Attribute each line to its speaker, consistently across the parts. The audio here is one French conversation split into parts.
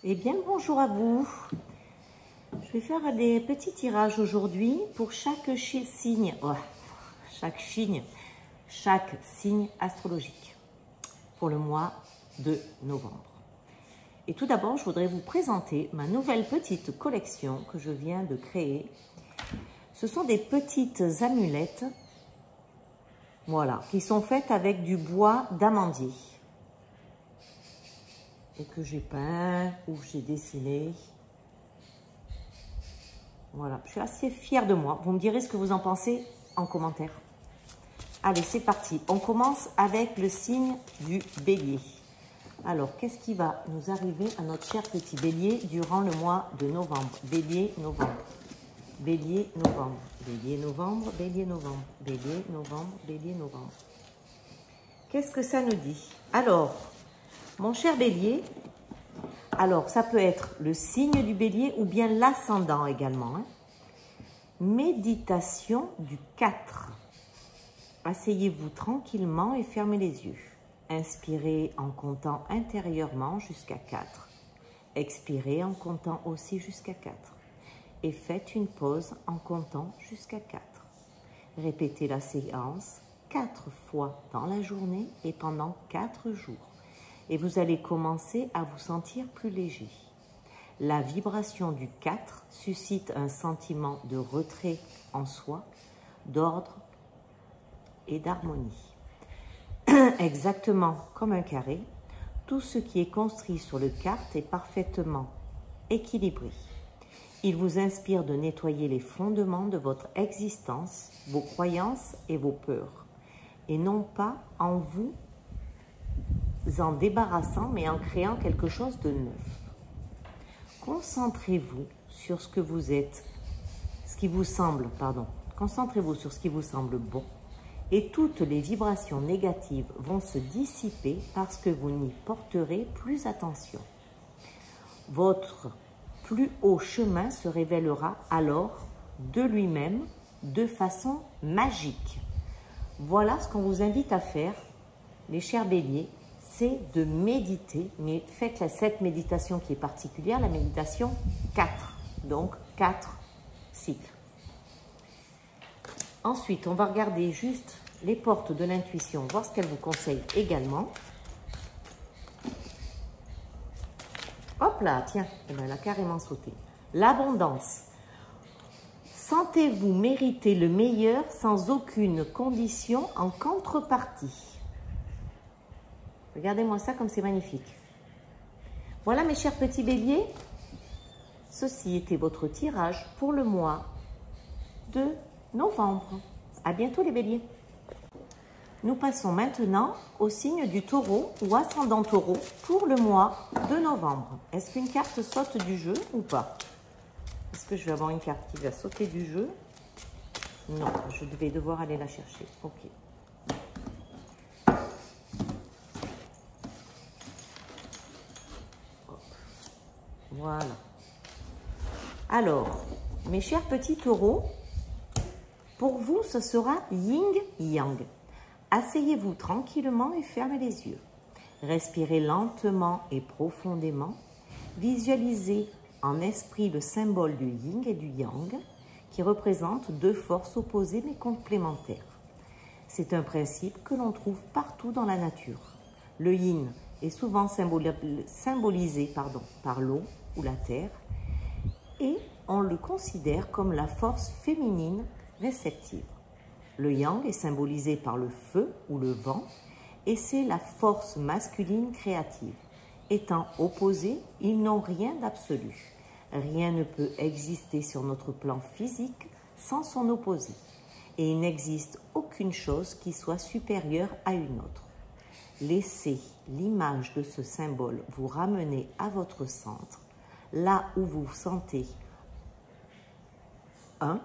Speaker 1: Eh bien, bonjour à vous. Je vais faire des petits tirages aujourd'hui pour chaque signe, chaque signe astrologique pour le mois de novembre. Et tout d'abord, je voudrais vous présenter ma nouvelle petite collection que je viens de créer. Ce sont des petites amulettes, voilà, qui sont faites avec du bois d'amandier. Et que j'ai peint ou j'ai dessiné. Voilà, je suis assez fière de moi. Vous me direz ce que vous en pensez en commentaire. Allez, c'est parti. On commence avec le signe du bélier. Alors, qu'est-ce qui va nous arriver à notre cher petit bélier durant le mois de novembre? Bélier, novembre. Bélier, novembre. Bélier, novembre. Bélier, novembre. Bélier, novembre. Bélier, novembre. Qu'est-ce que ça nous dit? Alors, mon cher bélier, alors ça peut être le signe du bélier ou bien l'ascendant également. Méditation du 4. Asseyez-vous tranquillement et fermez les yeux. Inspirez en comptant intérieurement jusqu'à 4. Expirez en comptant aussi jusqu'à 4. Et faites une pause en comptant jusqu'à 4. Répétez la séance 4 fois dans la journée et pendant 4 jours. Et vous allez commencer à vous sentir plus léger. La vibration du 4 suscite un sentiment de retrait en soi, d'ordre et d'harmonie. Exactement comme un carré, tout ce qui est construit sur le 4 est parfaitement équilibré. Il vous inspire de nettoyer les fondements de votre existence, vos croyances et vos peurs, et non pas en vous en débarrassant, mais en créant quelque chose de neuf. Concentrez-vous sur ce que vous êtes, concentrez-vous sur ce qui vous semble bon, et toutes les vibrations négatives vont se dissiper parce que vous n'y porterez plus attention. Votre plus haut chemin se révélera alors de lui-même de façon magique. Voilà ce qu'on vous invite à faire, les chers béliers, c'est de méditer, mais faites cette méditation qui est particulière, la méditation 4, donc 4 cycles. Ensuite, on va regarder juste les portes de l'intuition, voir ce qu'elle vous conseille également. Hop là, tiens, elle a carrément sauté. L'abondance. Sentez-vous mériter le meilleur sans aucune condition en contrepartie. Regardez-moi ça comme c'est magnifique. Voilà mes chers petits béliers, ceci était votre tirage pour le mois de novembre. À bientôt les béliers. Nous passons maintenant au signe du taureau ou ascendant taureau pour le mois de novembre. Est-ce qu'une carte saute du jeu ou pas? Est-ce que je vais avoir une carte qui va sauter du jeu? Non, je vais devoir aller la chercher. Ok. Voilà. Alors, mes chers petits taureaux, pour vous, ce sera yin-yang. Asseyez-vous tranquillement et fermez les yeux. Respirez lentement et profondément. Visualisez en esprit le symbole du yin et du yang qui représentent deux forces opposées mais complémentaires. C'est un principe que l'on trouve partout dans la nature. Le yin est souvent symbolisé par l'eau ou la terre et on le considère comme la force féminine réceptive. Le yang est symbolisé par le feu ou le vent et c'est la force masculine créative. Étant opposés, ils n'ont rien d'absolu. Rien ne peut exister sur notre plan physique sans son opposé et il n'existe aucune chose qui soit supérieure à une autre. Laissez l'image de ce symbole vous ramener à votre centre, là où vous vous sentez un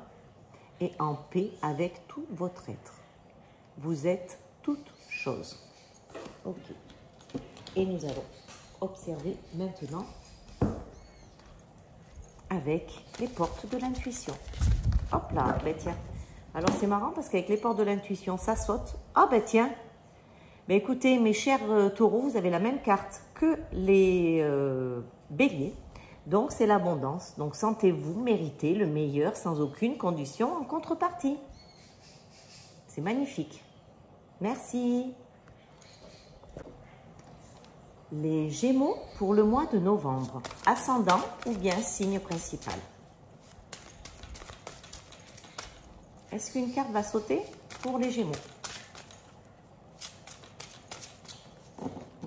Speaker 1: et en paix avec tout votre être. Vous êtes toute chose. Ok. Et nous allons observer maintenant avec les portes de l'intuition. Hop là, ben tiens. Alors c'est marrant parce qu'avec les portes de l'intuition, ça saute. Ah ben tiens. Ben écoutez, mes chers taureaux, vous avez la même carte que les Bélier. Donc, c'est l'abondance. Donc, sentez-vous mériter le meilleur sans aucune condition en contrepartie. C'est magnifique. Merci. Les Gémeaux pour le mois de novembre. Ascendant ou bien signe principal. Est-ce qu'une carte va sauter pour les Gémeaux?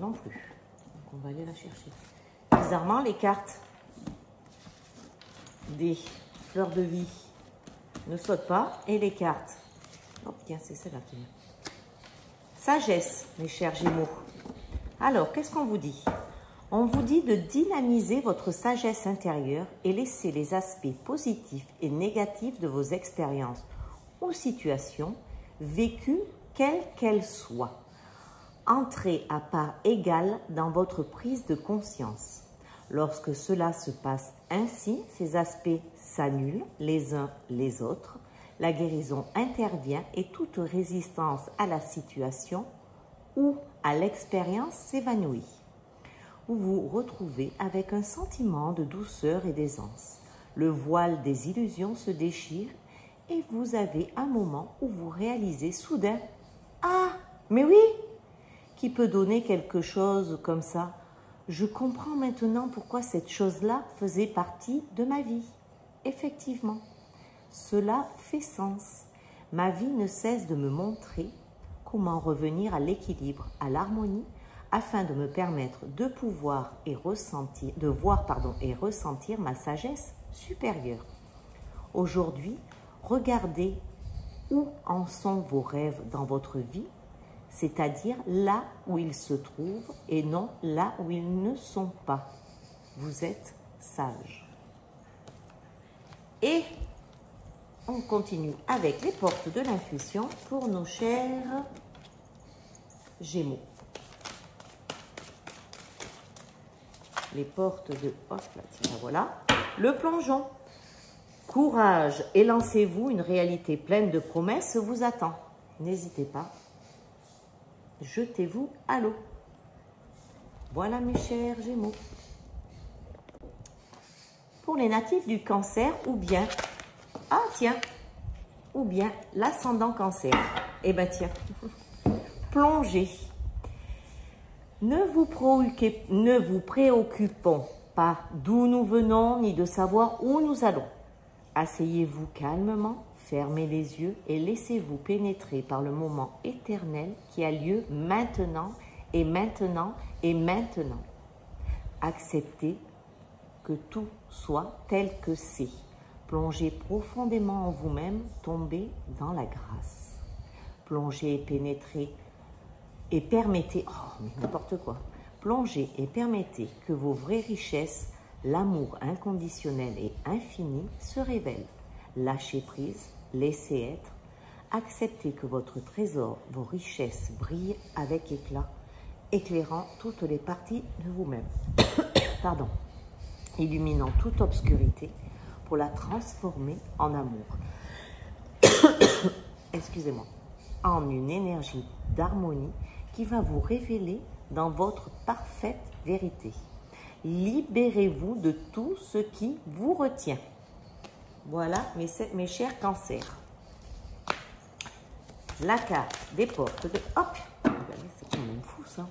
Speaker 1: Non plus. Donc, on va aller la chercher. Bizarrement, les cartes des fleurs de vie ne sautent pas et les cartes. Oh tiens, c'est celle-là qui vient. Sagesse, mes chers Gémeaux. Alors, qu'est-ce qu'on vous dit? On vous dit de dynamiser votre sagesse intérieure et laisser les aspects positifs et négatifs de vos expériences ou situations vécues, quelles qu'elles soient. Entrez à part égale dans votre prise de conscience. Lorsque cela se passe ainsi, ces aspects s'annulent les uns les autres, la guérison intervient et toute résistance à la situation ou à l'expérience s'évanouit. Vous vous retrouvez avec un sentiment de douceur et d'aisance. Le voile des illusions se déchire et vous avez un moment où vous réalisez soudain « Ah, mais oui !» qui peut donner quelque chose comme ça. Je comprends maintenant pourquoi cette chose-là faisait partie de ma vie. Effectivement, cela fait sens. Ma vie ne cesse de me montrer comment revenir à l'équilibre, à l'harmonie, afin de me permettre de pouvoir et ressentir, de voir et ressentir ma sagesse supérieure. Aujourd'hui, regardez où en sont vos rêves dans votre vie, c'est-à-dire là où ils se trouvent et non là où ils ne sont pas. Vous êtes sage. Et on continue avec les portes de l'intuition pour nos chers Gémeaux. Les portes de... Hop là, tiens, voilà. Le plongeon. Courage et lancez-vous, une réalité pleine de promesses vous attend. N'hésitez pas. Jetez-vous à l'eau. Voilà mes chers Gémeaux. Pour les natifs du Cancer ou bien... Ah tiens, ou bien l'ascendant Cancer. Eh bien tiens, plongez. Ne vous préoccupons pas d'où nous venons ni de savoir où nous allons. Asseyez-vous calmement, fermez les yeux et laissez-vous pénétrer par le moment éternel qui a lieu maintenant et maintenant et maintenant. Acceptez que tout soit tel que c'est. Plongez profondément en vous-même, tombez dans la grâce. Plongez et pénétrez et permettez, oh mais n'importe quoi, plongez et permettez que vos vraies richesses, l'amour inconditionnel et infini se révèlent. Lâchez prise, laissez être, acceptez que votre trésor, vos richesses brillent avec éclat, éclairant toutes les parties de vous-même. Pardon. Illuminant toute obscurité pour la transformer en amour. Excusez-moi. En une énergie d'harmonie qui va vous révéler dans votre parfaite vérité. Libérez-vous de tout ce qui vous retient. Voilà mes chers cancers. La carte des portes de... Hop! C'est quand même fou ça.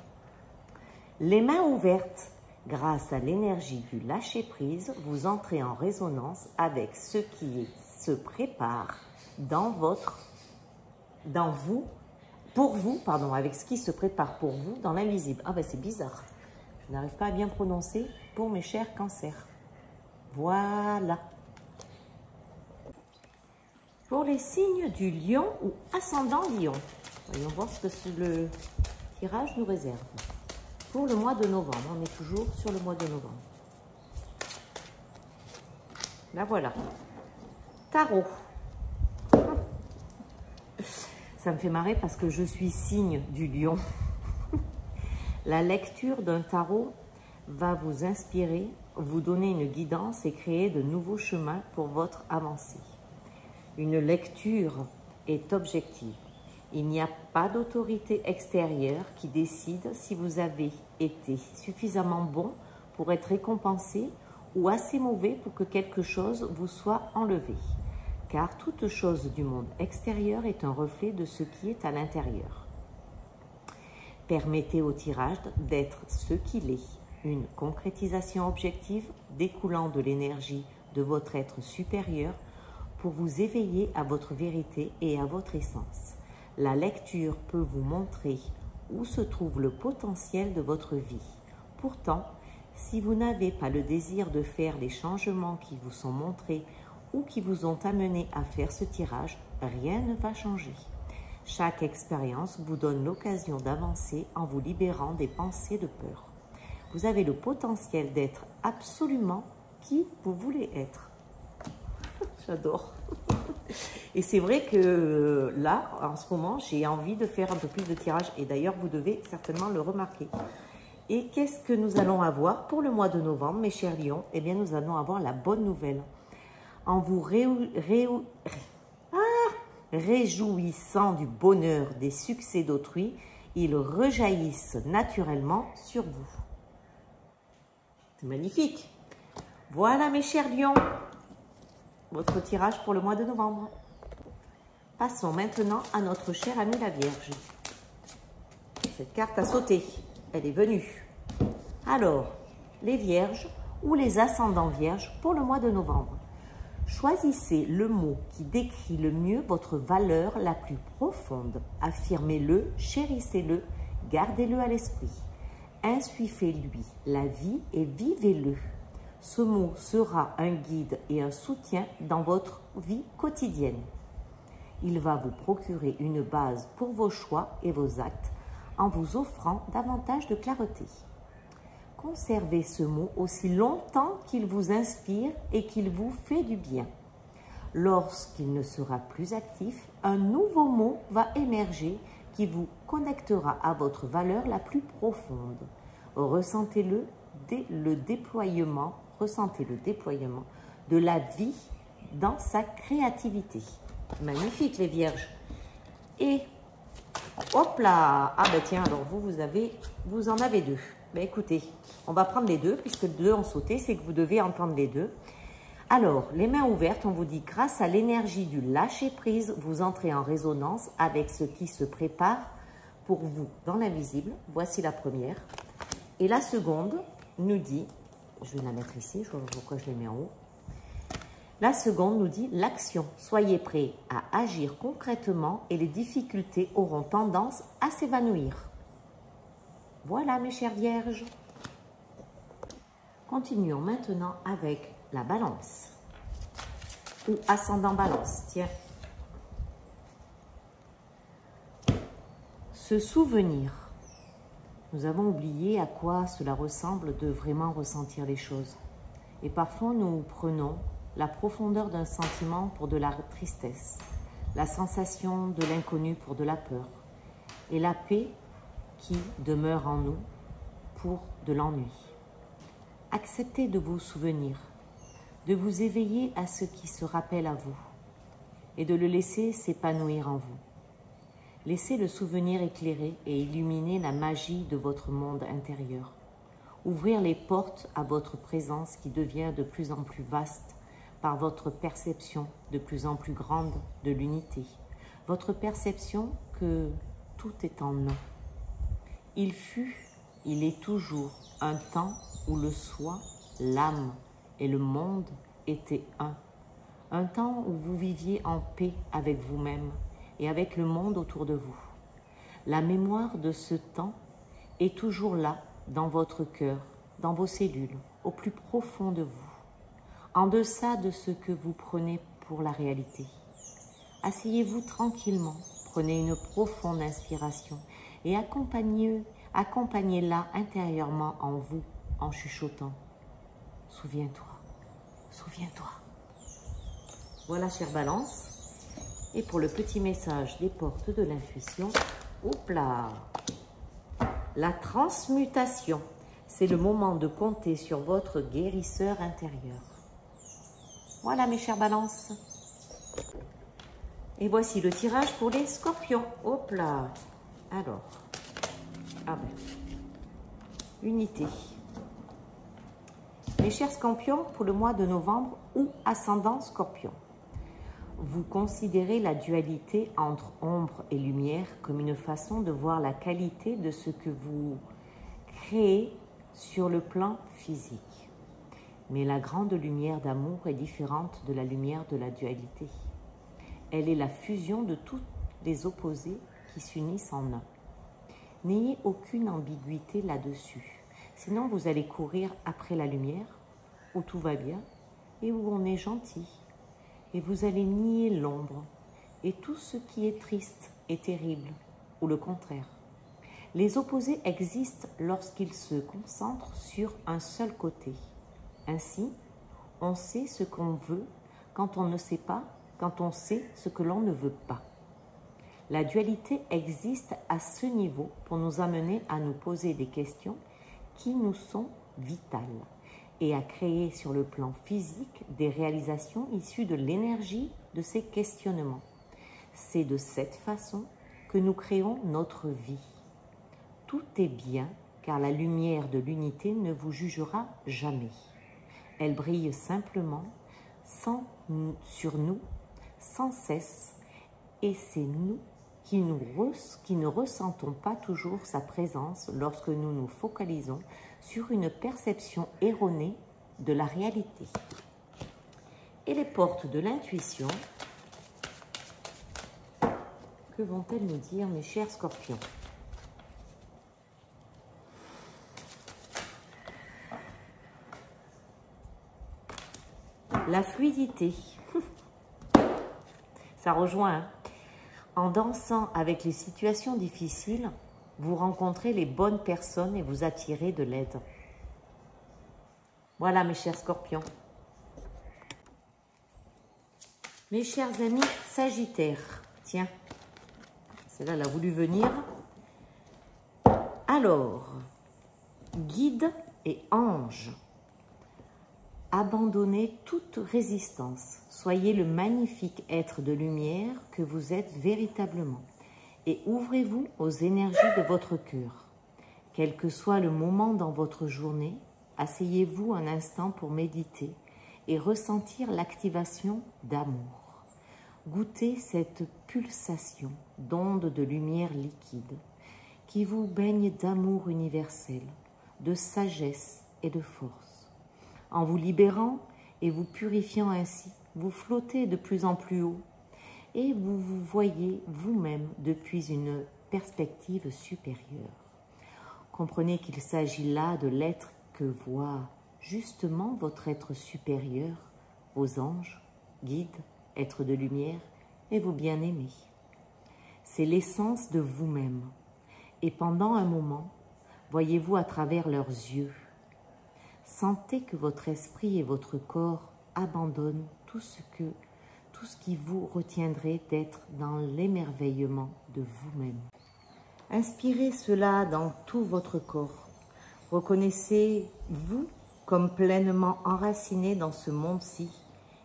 Speaker 1: Les mains ouvertes. Grâce à l'énergie du lâcher-prise, vous entrez en résonance avec ce qui se prépare avec ce qui se prépare pour vous dans l'invisible. Ah ben c'est bizarre. Je n'arrive pas à bien prononcer pour mes chers cancers. Voilà. Pour les signes du lion ou ascendant lion, voyons voir ce que le tirage nous réserve. Pour le mois de novembre, on est toujours sur le mois de novembre. Là voilà. Tarot. Ça me fait marrer parce que je suis signe du lion. La lecture d'un tarot va vous inspirer, vous donner une guidance et créer de nouveaux chemins pour votre avancée. Une lecture est objective. Il n'y a pas d'autorité extérieure qui décide si vous avez été suffisamment bon pour être récompensé ou assez mauvais pour que quelque chose vous soit enlevé. Car toute chose du monde extérieur est un reflet de ce qui est à l'intérieur. Permettez au tirage d'être ce qu'il est, une concrétisation objective découlant de l'énergie de votre être supérieur pour vous éveiller à votre vérité et à votre essence. La lecture peut vous montrer où se trouve le potentiel de votre vie. Pourtant, si vous n'avez pas le désir de faire les changements qui vous sont montrés ou qui vous ont amené à faire ce tirage, rien ne va changer. Chaque expérience vous donne l'occasion d'avancer en vous libérant des pensées de peur. Vous avez le potentiel d'être absolument qui vous voulez être. J'adore. Et c'est vrai que là, en ce moment, j'ai envie de faire un peu plus de tirage. Et d'ailleurs, vous devez certainement le remarquer. Et qu'est-ce que nous allons avoir pour le mois de novembre, mes chers lions? Eh bien, nous allons avoir la bonne nouvelle. En vous réjouissant du bonheur des succès d'autrui, ils rejaillissent naturellement sur vous. C'est magnifique. Voilà, mes chers lions, votre tirage pour le mois de novembre. Passons maintenant à notre chère amie la Vierge. Cette carte a sauté. Elle est venue. Alors, les Vierges ou les ascendants Vierges pour le mois de novembre. Choisissez le mot qui décrit le mieux votre valeur la plus profonde. Affirmez-le, chérissez-le, gardez-le à l'esprit. Insufflez-lui la vie et vivez-le. Ce mot sera un guide et un soutien dans votre vie quotidienne. Il va vous procurer une base pour vos choix et vos actes en vous offrant davantage de clarté. Conservez ce mot aussi longtemps qu'il vous inspire et qu'il vous fait du bien. Lorsqu'il ne sera plus actif, un nouveau mot va émerger qui vous connectera à votre valeur la plus profonde. Ressentez-le déploiement de la vie dans sa créativité. Magnifique, les Vierges. Et hop là, ah ben tiens, alors vous en avez deux. Ben écoutez, on va prendre les deux, puisque deux ont sauté, c'est que vous devez entendre les deux. Alors, les mains ouvertes, on vous dit, grâce à l'énergie du lâcher-prise, vous entrez en résonance avec ce qui se prépare pour vous dans l'invisible. Voici la première. Et la seconde nous dit, je vais la mettre ici, je vois pourquoi je l'ai mis en haut. La seconde nous dit l'action. Soyez prêts à agir concrètement et les difficultés auront tendance à s'évanouir. Voilà, mes chères Vierges. Continuons maintenant avec la Balance ou ascendant Balance. Tiens. Se souvenir. Nous avons oublié à quoi cela ressemble de vraiment ressentir les choses. Et parfois, nous prenons la profondeur d'un sentiment pour de la tristesse, la sensation de l'inconnu pour de la peur, et la paix qui demeure en nous pour de l'ennui. Acceptez de vous souvenir, de vous éveiller à ce qui se rappelle à vous, et de le laisser s'épanouir en vous. Laissez le souvenir éclairer et illuminer la magie de votre monde intérieur. Ouvrir les portes à votre présence qui devient de plus en plus vaste par votre perception de plus en plus grande de l'unité. Votre perception que tout est en un. Il fut, il est toujours un temps où le soi, l'âme et le monde étaient un. Un temps où vous viviez en paix avec vous-même et avec le monde autour de vous. La mémoire de ce temps est toujours là, dans votre cœur, dans vos cellules, au plus profond de vous, en deçà de ce que vous prenez pour la réalité. Asseyez-vous tranquillement, prenez une profonde inspiration et accompagnez-la intérieurement en vous, en chuchotant. Souviens-toi, souviens-toi. Voilà, chère Balance. Et pour le petit message des portes de l'intuition, hop là, la transmutation, c'est le moment de compter sur votre guérisseur intérieur. Voilà, mes chères Balances. Et voici le tirage pour les Scorpions. Hop là. Alors, ah ben, unité, Mes chers scorpions, pour le mois de novembre ou ascendant scorpion, vous considérez la dualité entre ombre et lumière comme une façon de voir la qualité de ce que vous créez sur le plan physique. Mais la grande lumière d'amour est différente de la lumière de la dualité. Elle est la fusion de tous les opposés qui s'unissent en un. N'ayez aucune ambiguïté là-dessus, sinon vous allez courir après la lumière, où tout va bien et où on est gentil. Et vous allez nier l'ombre et tout ce qui est triste et terrible, ou le contraire. Les opposés existent lorsqu'ils se concentrent sur un seul côté. Ainsi, on sait ce qu'on veut quand on ne sait pas, quand on sait ce que l'on ne veut pas. La dualité existe à ce niveau pour nous amener à nous poser des questions qui nous sont vitales et à créer sur le plan physique des réalisations issues de l'énergie de ces questionnements. C'est de cette façon que nous créons notre vie. Tout est bien car la lumière de l'unité ne vous jugera jamais. Elle brille simplement sur nous sans cesse et c'est nous qui ne ressentons pas toujours sa présence lorsque nous nous focalisons sur une perception erronée de la réalité. Et les portes de l'intuition, que vont-elles nous dire, mes chers scorpions? La fluidité. Ça rejoint, hein? En dansant avec les situations difficiles, vous rencontrez les bonnes personnes et vous attirez de l'aide. Voilà, mes chers scorpions. Mes chers amis sagittaires, tiens, celle-là, elle a voulu venir. Alors, guide et ange, abandonnez toute résistance. Soyez le magnifique être de lumière que vous êtes véritablement et ouvrez-vous aux énergies de votre cœur. Quel que soit le moment dans votre journée, asseyez-vous un instant pour méditer et ressentir l'activation d'amour. Goûtez cette pulsation d'ondes de lumière liquide qui vous baigne d'amour universel, de sagesse et de force. En vous libérant et vous purifiant ainsi, vous flottez de plus en plus haut et vous vous voyez vous-même depuis une perspective supérieure. Comprenez qu'il s'agit là de l'être que voit justement votre être supérieur, vos anges, guides, êtres de lumière et vos bien-aimés. C'est l'essence de vous-même et pendant un moment, voyez-vous à travers leurs yeux. Sentez que votre esprit et votre corps abandonnent tout ce qui vous retiendrait d'être dans l'émerveillement de vous-même. Inspirez cela dans tout votre corps. Reconnaissez-vous comme pleinement enraciné dans ce monde-ci,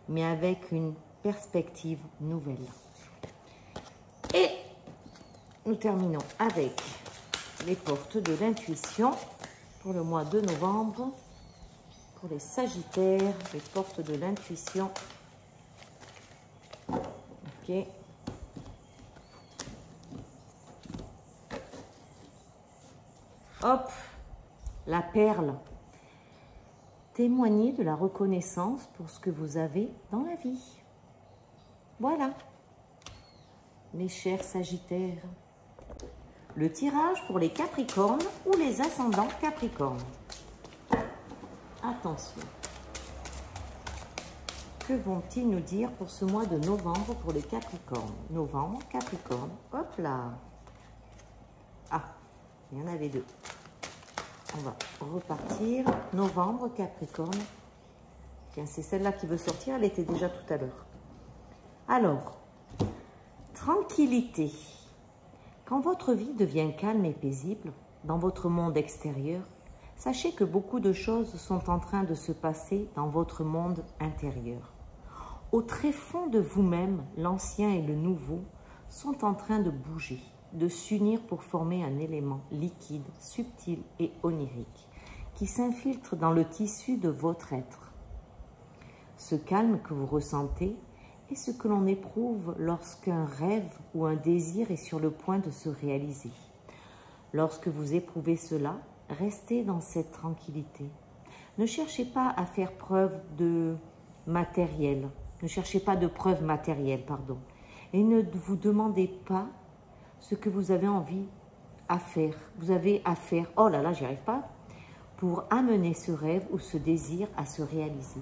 Speaker 1: mais avec une perspective nouvelle. Et nous terminons avec les portes de l'intuition pour le mois de novembre. Pour les sagittaires, les portes de l'intuition. Ok. Hop, la perle. Témoignez de la reconnaissance pour ce que vous avez dans la vie. Voilà, mes chers sagittaires. Le tirage pour les capricornes ou les ascendants capricornes. Attention. Que vont-ils nous dire pour ce mois de novembre pour les Capricornes? Novembre, Capricorne. Hop là. Ah, il y en avait deux. On va repartir. Novembre, Capricorne. Tiens, c'est celle-là qui veut sortir. Elle était déjà tout à l'heure. Alors, tranquillité. Quand votre vie devient calme et paisible dans votre monde extérieur, sachez que beaucoup de choses sont en train de se passer dans votre monde intérieur. Au très fond de vous-même, l'ancien et le nouveau sont en train de bouger, de s'unir pour former un élément liquide, subtil et onirique, qui s'infiltre dans le tissu de votre être. Ce calme que vous ressentez est ce que l'on éprouve lorsqu'un rêve ou un désir est sur le point de se réaliser. Lorsque vous éprouvez cela, restez dans cette tranquillité. Ne cherchez pas à faire preuve de matériel. Ne cherchez pas de preuves matérielles, pardon. Et ne vous demandez pas ce que vous avez envie à faire. Vous avez à faire, oh là là, j'y arrive pas, pour amener ce rêve ou ce désir à se réaliser.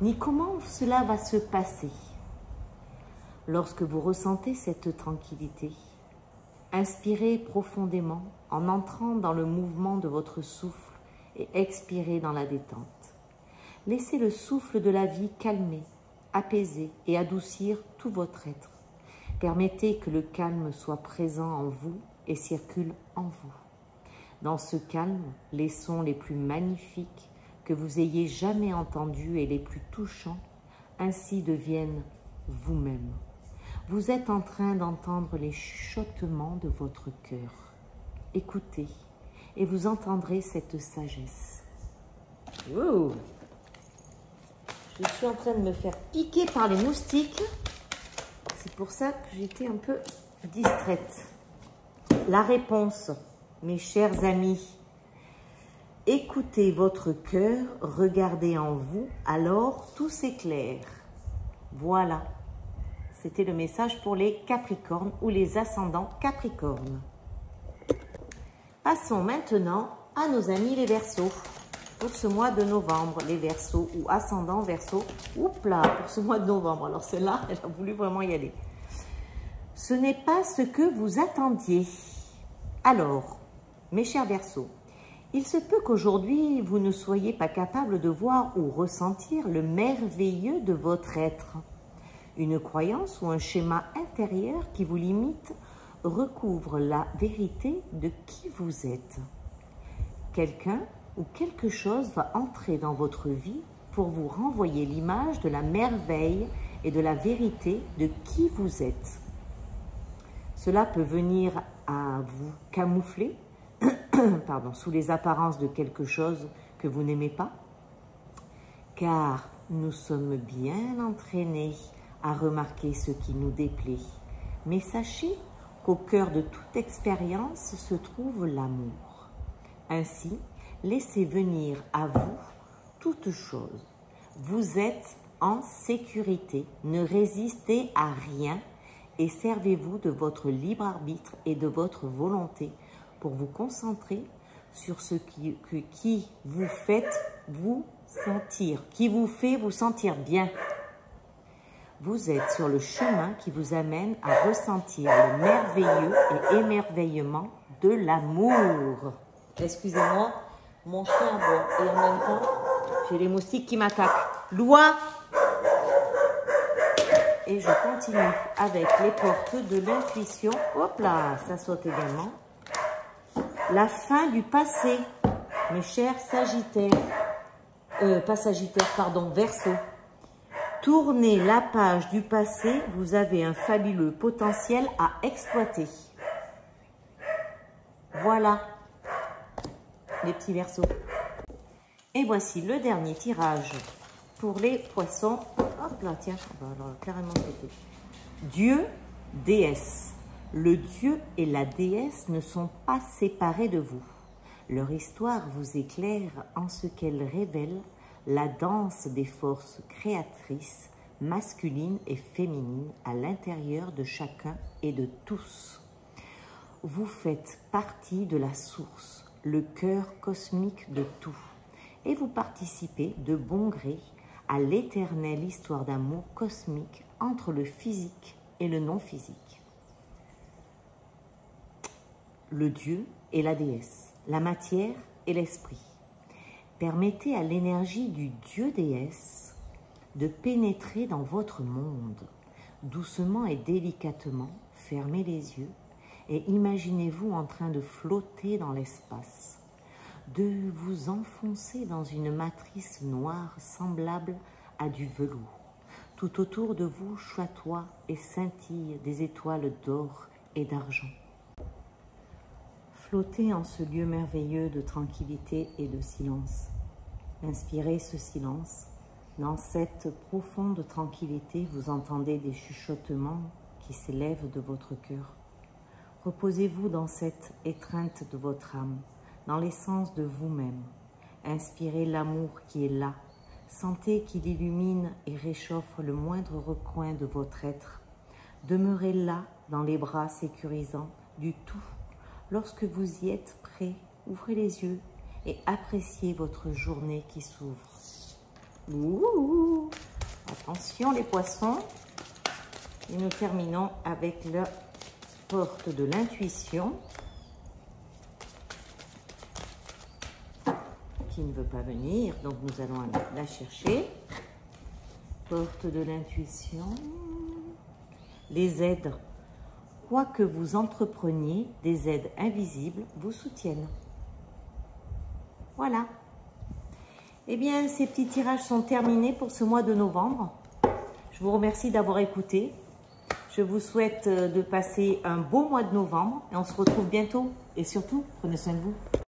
Speaker 1: Ni comment cela va se passer. Lorsque vous ressentez cette tranquillité, inspirez profondément en entrant dans le mouvement de votre souffle et expirez dans la détente. Laissez le souffle de la vie calmer, apaiser et adoucir tout votre être. Permettez que le calme soit présent en vous et circule en vous. Dans ce calme, les sons les plus magnifiques que vous ayez jamais entendus et les plus touchants ainsi deviennent vous-même. Vous êtes en train d'entendre les chuchotements de votre cœur. Écoutez et vous entendrez cette sagesse. Wow. Je suis en train de me faire piquer par les moustiques. C'est pour ça que j'étais un peu distraite. La réponse, mes chers amis, écoutez votre cœur, regardez en vous, alors tout s'éclaire. Voilà, c'était le message pour les Capricornes ou les ascendants Capricornes. Passons maintenant à nos amis les Verseaux. Pour ce mois de novembre, les Verseaux ou ascendants Verseaux, oups là, pour ce mois de novembre. Alors celle-là, elle a voulu vraiment y aller. Ce n'est pas ce que vous attendiez. Alors, mes chers Verseaux, il se peut qu'aujourd'hui, vous ne soyez pas capable de voir ou ressentir le merveilleux de votre être. Une croyance ou un schéma intérieur qui vous limite recouvre la vérité de qui vous êtes. Quelqu'un ou quelque chose va entrer dans votre vie pour vous renvoyer l'image de la merveille et de la vérité de qui vous êtes. Cela peut venir à vous camoufler sous les apparences de quelque chose que vous n'aimez pas, car nous sommes bien entraînés à remarquer ce qui nous déplaît. Mais sachez qu'au cœur de toute expérience se trouve l'amour. Ainsi, laissez venir à vous toute chose. Vous êtes en sécurité, ne résistez à rien et servez-vous de votre libre arbitre et de votre volonté pour vous concentrer sur ce qui vous fait vous sentir, qui vous fait vous sentir bien. Vous êtes sur le chemin qui vous amène à ressentir le merveilleux et émerveillement de l'amour. Excusez-moi, mon chien aboie et en même temps, j'ai les moustiques qui m'attaquent. Loi! Et je continue avec les portes de l'intuition. Hop là, ça saute également. La fin du passé, mes chers Sagittaires. Pas Sagittaire, pardon, Verseau. Tournez la page du passé, vous avez un fabuleux potentiel à exploiter. Voilà, les petits Verseaux. Et voici le dernier tirage pour les Poissons. Hop là, tiens, on va alors carrément sauter. Dieu, déesse. Le dieu et la déesse ne sont pas séparés de vous. Leur histoire vous éclaire en ce qu'elle révèle la danse des forces créatrices masculines et féminines à l'intérieur de chacun et de tous. Vous faites partie de la source, le cœur cosmique de tout, et vous participez de bon gré à l'éternelle histoire d'amour cosmique entre le physique et le non-physique. Le Dieu et la déesse, la matière et l'esprit. Permettez à l'énergie du Dieu-déesse de pénétrer dans votre monde. Doucement et délicatement, fermez les yeux et imaginez-vous en train de flotter dans l'espace, de vous enfoncer dans une matrice noire semblable à du velours. Tout autour de vous chatoient et scintillent des étoiles d'or et d'argent. Flottez en ce lieu merveilleux de tranquillité et de silence. Inspirez ce silence. Dans cette profonde tranquillité, vous entendez des chuchotements qui s'élèvent de votre cœur. Reposez-vous dans cette étreinte de votre âme, dans l'essence de vous-même. Inspirez l'amour qui est là. Sentez qu'il illumine et réchauffe le moindre recoin de votre être. Demeurez là, dans les bras sécurisants du tout. Lorsque vous y êtes prêt, ouvrez les yeux et appréciez votre journée qui s'ouvre. Ouh, attention les poissons. Et nous terminons avec la porte de l'intuition qui ne veut pas venir, donc nous allons la chercher. Porte de l'intuition. Les aides. Quoi que vous entrepreniez, des aides invisibles vous soutiennent. Voilà. Eh bien, ces petits tirages sont terminés pour ce mois de novembre. Je vous remercie d'avoir écouté. Je vous souhaite de passer un beau mois de novembre et on se retrouve bientôt. Et surtout, prenez soin de vous.